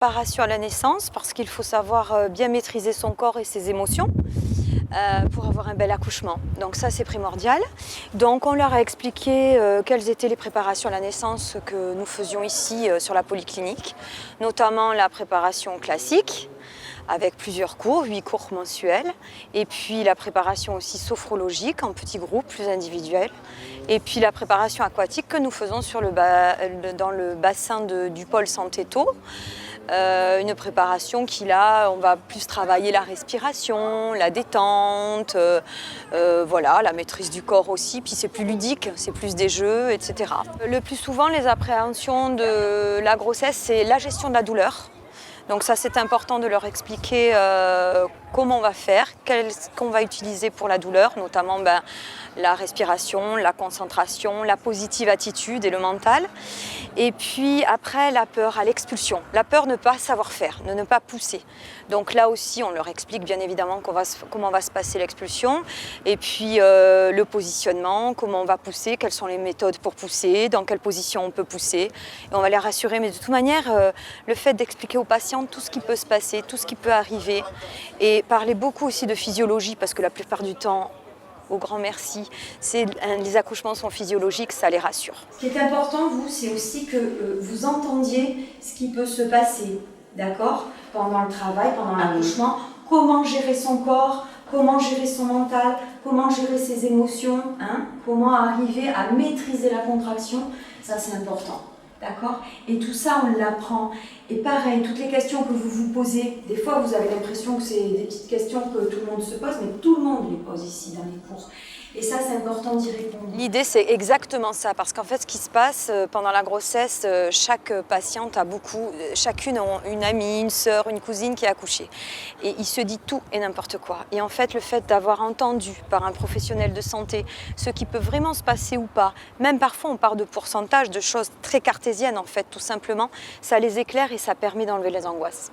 Préparation à la naissance, parce qu'il faut savoir bien maîtriser son corps et ses émotions pour avoir un bel accouchement. Donc ça, c'est primordial. Donc on leur a expliqué quelles étaient les préparations à la naissance que nous faisions ici sur la polyclinique, notamment la préparation classique, avec plusieurs cours, 8 cours mensuels, et puis la préparation aussi sophrologique en petits groupes, plus individuels, et puis la préparation aquatique que nous faisons dans le bassin du pôle Santé Tôt. Une préparation qui là, on va plus travailler la respiration, la détente, voilà, la maîtrise du corps aussi, puis c'est plus ludique, c'est plus des jeux, etc. Le plus souvent, les appréhensions de la grossesse, c'est la gestion de la douleur. Donc ça, c'est important de leur expliquer comment on va faire, qu'est-ce qu'on va utiliser pour la douleur, notamment la respiration, la concentration, la positive attitude et le mental. Et puis après, la peur à l'expulsion. La peur de ne pas savoir faire, de ne pas pousser. Donc là aussi, on leur explique bien évidemment comment va se passer l'expulsion. Et puis le positionnement, comment on va pousser, quelles sont les méthodes pour pousser, dans quelle position on peut pousser. Et on va les rassurer. Mais de toute manière, le fait d'expliquer aux patients tout ce qui peut se passer, tout ce qui peut arriver, et parler beaucoup aussi de physiologie, parce que la plupart du temps, au grand merci, les accouchements sont physiologiques, ça les rassure. Ce qui est important, vous, c'est aussi que vous entendiez ce qui peut se passer, d'accord, pendant le travail, pendant l'accouchement, comment gérer son corps, comment gérer son mental, comment gérer ses émotions, comment arriver à maîtriser la contraction, ça c'est important. D'accord? Et tout ça, on l'apprend. Et pareil, toutes les questions que vous vous posez, des fois vous avez l'impression que c'est des petites questions que tout le monde se pose, mais tout le monde les pose ici dans les cours. Et ça, c'est important d'y répondre. L'idée, c'est exactement ça, parce qu'en fait, ce qui se passe pendant la grossesse, chaque patiente chacune a une amie, une sœur, une cousine qui a accouché. Et il se dit tout et n'importe quoi. Et en fait, le fait d'avoir entendu par un professionnel de santé ce qui peut vraiment se passer ou pas, même parfois on part de pourcentage, de choses très cartésiennes en fait, tout simplement, ça les éclaire et ça permet d'enlever les angoisses.